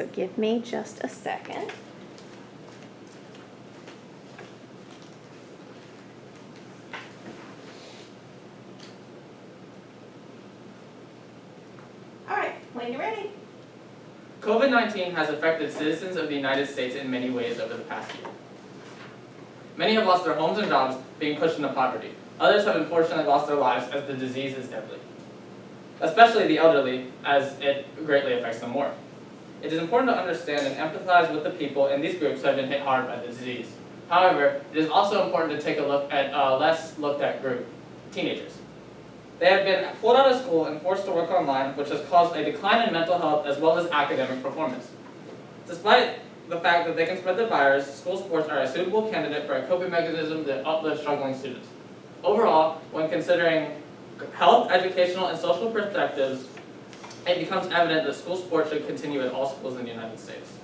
So give me just a second. All right, when you're ready. COVID-19 has affected citizens of the United States in many ways over the past year. Many have lost their homes and jobs, being pushed into poverty. Others have unfortunately lost their lives as the disease is deadly, especially the elderly, as it greatly affects them more. It is important to understand and empathize with the people in these groups who have been hit hard by the disease. However, it is also important to take a look at a less looked at group, teenagers. They have been pulled out of school and forced to work online, which has caused a decline in mental health as well as academic performance. Despite the fact that they can spread the virus, school sports are a suitable candidate for a coping mechanism that uplifts struggling students. Overall, when considering health, educational, and social perspectives, it becomes evident that school sports should continue at all schools in the United States.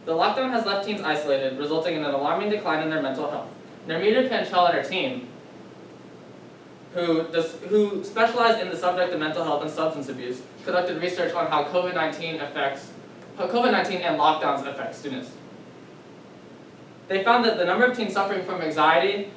The lockdown has left teens isolated, resulting in an alarming decline in their mental health. Nermita Panchal and her team, who specialized in the subject of mental health and substance abuse, conducted research on how COVID-19 and lockdowns affect students. They found that the number of teens suffering from anxiety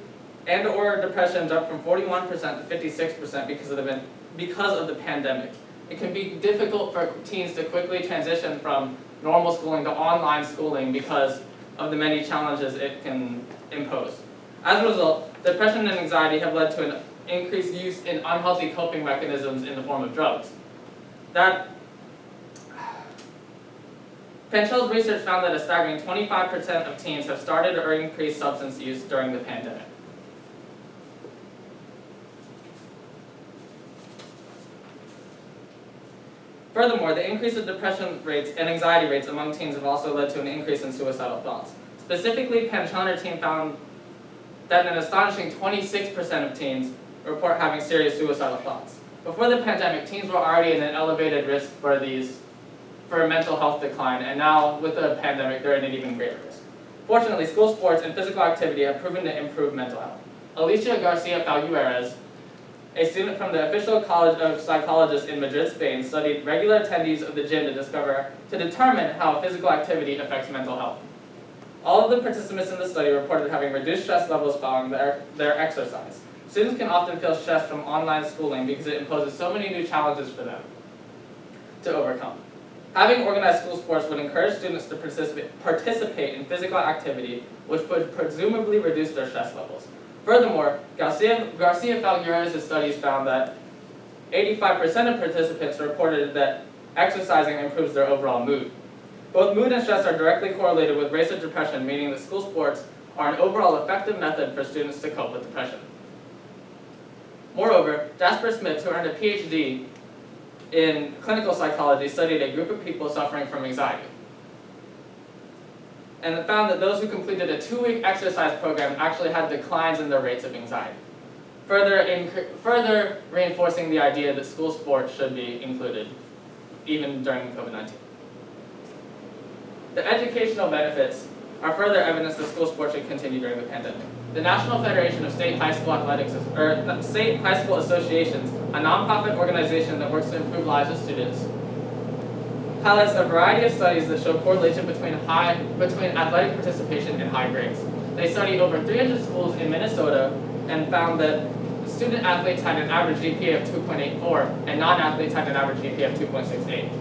and or depression jumped from 41% to 56% because of the pandemic. It can be difficult for teens to quickly transition from normal schooling to online schooling because of the many challenges it can impose. As a result, depression and anxiety have led to an increased use in unhealthy coping mechanisms in the form of drugs. Panchal's research found that a staggering 25% of teens have started or increased substance use during the pandemic. Furthermore, the increase of depression rates and anxiety rates among teens have also led to an increase in suicidal thoughts. Specifically, Panchal and her team found that an astonishing 26% of teens report having serious suicidal thoughts. Before the pandemic, teens were already in an elevated risk for a mental health decline, and now with the pandemic, they're at an even greater risk. Fortunately, school sports and physical activity have proven to improve mental health. Alicia Garcia Falgueras, a student from the Official College of Psychologists in Madrid, Spain, studied regular attendees of the gym to determine how physical activity affects mental health. All of the participants in the study reported having reduced stress levels following their exercise. Students can often feel stressed from online schooling because it imposes so many new challenges for them to overcome. Having organized school sports would encourage students to participate in physical activity, which would presumably reduce their stress levels. Furthermore, Garcia Falgueras' studies found that 85% of participants reported that exercising improves their overall mood. Both mood and stress are directly correlated with rates of depression, meaning that school sports are an overall effective method for students to cope with depression. Moreover, Jasper Smith, who earned a PhD in clinical psychology, studied a group of people suffering from anxiety, and found that those who completed a 2-week exercise program actually had declines in their rates of anxiety, further reinforcing the idea that school sports should be included, even during COVID-19. The educational benefits are further evidence that school sports should continue during the pandemic. The National Federation of State High School State High School Associations, a nonprofit organization that works to improve lives of students, highlights a variety of studies that show correlation between athletic participation and high grades. They studied over 300 schools in Minnesota and found that student athletes had an average GPA of 2.84 and non-athletes had an average GPA of 2.68.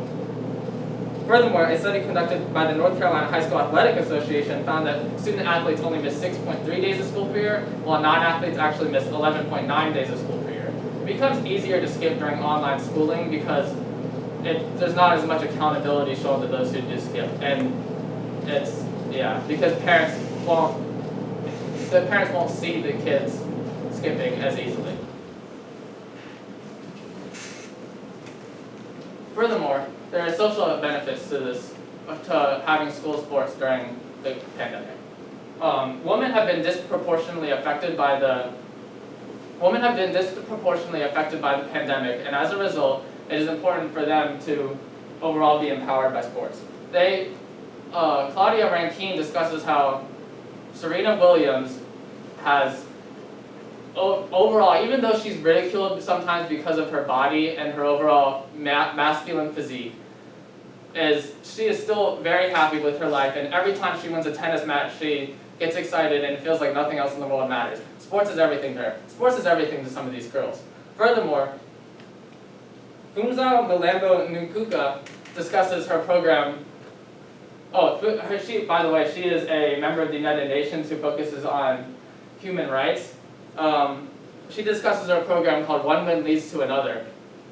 Furthermore, a study conducted by the North Carolina High School Athletic Association found that student athletes only missed 6.3 days of school per year, while non-athletes actually missed 11.9 days of school per year. It becomes easier to skip during online schooling because there's not as much accountability shown to those who do skip, and because parents won't see the kids skipping as easily. Furthermore, there are social benefits to having school sports during the pandemic. Women have been disproportionately affected by the pandemic, and as a result, it is important for them to overall be empowered by sports. Claudia Rankine discusses how Serena Williams has overall, even though she's ridiculed sometimes because of her body and her overall masculine physique, she is still very happy with her life, and every time she wins a tennis match, she gets excited and feels like nothing else in the world matters. Sports is everything to her. Sports is everything to some of these girls. Furthermore, Fumzao Milambo Nkuka discusses her program. By the way, she is a member of the United Nations who focuses on human rights. She discusses her program called One Win Leads to Another.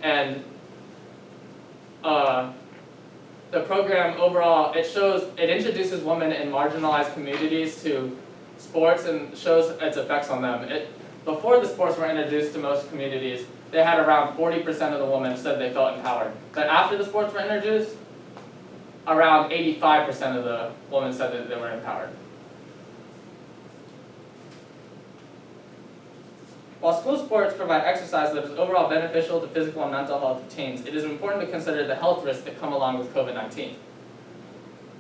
And the program overall, it introduces women in marginalized communities to sports and shows its effects on them. Before the sports were introduced to most communities, they had around 40% of the women said they felt empowered. But after the sports were introduced, around 85% of the women said that they were empowered. While school sports provide exercise that is overall beneficial to physical and mental health of teens, it is important to consider the health risks that come along with COVID-19.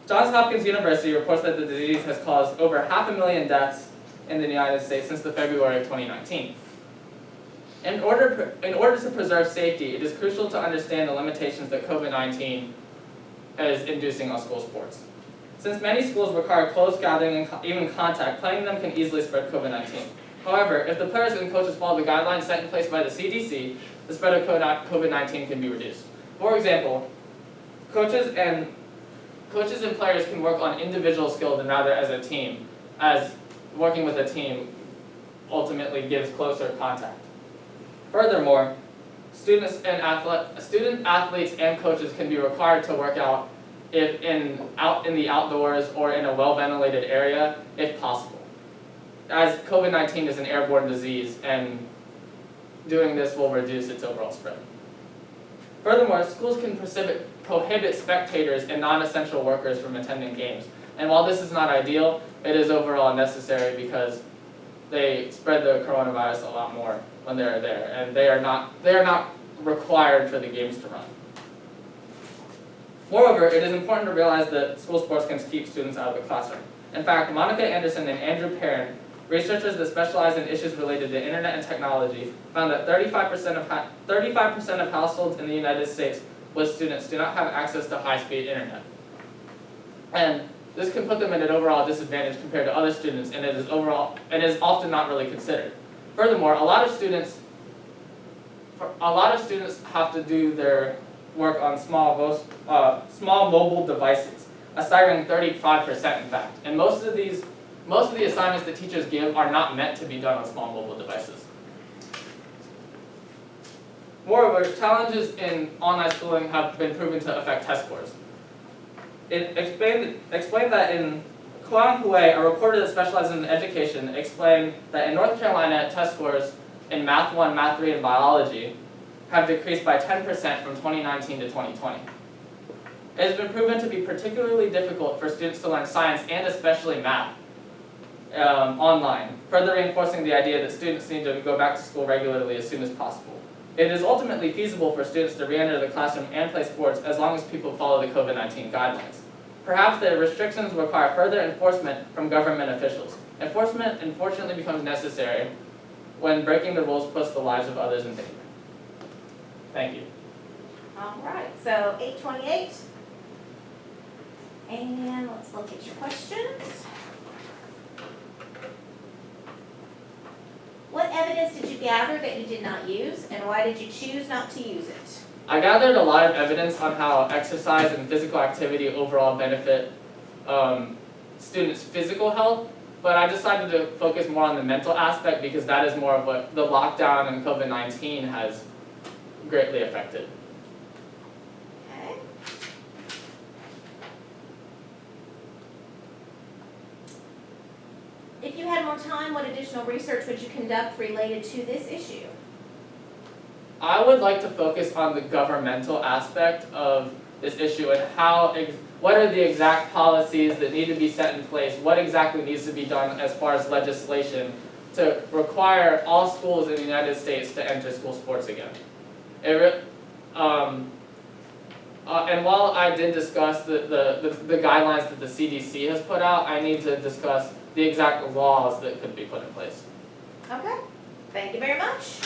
Johns Hopkins University reports that the disease has caused over 500,000 deaths in the United States since the February of 2019. In order to preserve safety, it is crucial to understand the limitations that COVID-19 is inducing on school sports. Since many schools require close gathering and even contact, playing them can easily spread COVID-19. However, if the players and coaches follow the guidelines set in place by the CDC, the spread of COVID-19 can be reduced. For example, coaches and players can work on individual skills and rather as a team, as working with a team ultimately gives closer contact. Furthermore, student athletes and coaches can be required to work out in the outdoors or in a well-ventilated area if possible, as COVID-19 is an airborne disease, and doing this will reduce its overall spread. Furthermore, schools can prohibit spectators and non-essential workers from attending games. And while this is not ideal, it is overall necessary because they spread the coronavirus a lot more when they're there, and they are not required for the games to run. Moreover, it is important to realize that school sports can keep students out of the classroom. In fact, Monica Anderson and Andrew Perrin, researchers that specialize in issues related to internet and technology, found that 35% of households in the United States with students do not have access to high-speed internet. And this can put them at an overall disadvantage compared to other students, and it is often not really considered. Furthermore, a lot of students have to do their work on small mobile devices, a staggering 35% in fact. And most of the assignments that teachers give are not meant to be done on small mobile devices. Moreover, challenges in online schooling have been proven to affect test scores. It explained that in Kuang Hui, a reporter that specializes in education, explained that in North Carolina, test scores in Math 1, Math 3, and Biology have decreased by 10% from 2019 to 2020. It has been proven to be particularly difficult for students to learn science and especially math online, further reinforcing the idea that students need to go back to school regularly as soon as possible. It is ultimately feasible for students to re-enter the classroom and play sports as long as people follow the COVID-19 guidelines. Perhaps the restrictions require further enforcement from government officials. Enforcement unfortunately becomes necessary when breaking the rules puts the lives of others in danger. Thank you. All right, so 8:28. And let's look at your questions. What evidence did you gather that you did not use, and why did you choose not to use it? I gathered a lot of evidence on how exercise and physical activity overall benefit students' physical health, but I decided to focus more on the mental aspect because that is more of what the lockdown and COVID-19 has greatly affected. Okay. If you had more time, what additional research would you conduct related to this issue? I would like to focus on the governmental aspect of this issue and what are the exact policies that need to be set in place, what exactly needs to be done as far as legislation to require all schools in the United States to enter school sports again. And while I did discuss the guidelines that the CDC has put out, I need to discuss the exact laws that could be put in place. Okay, thank you very much.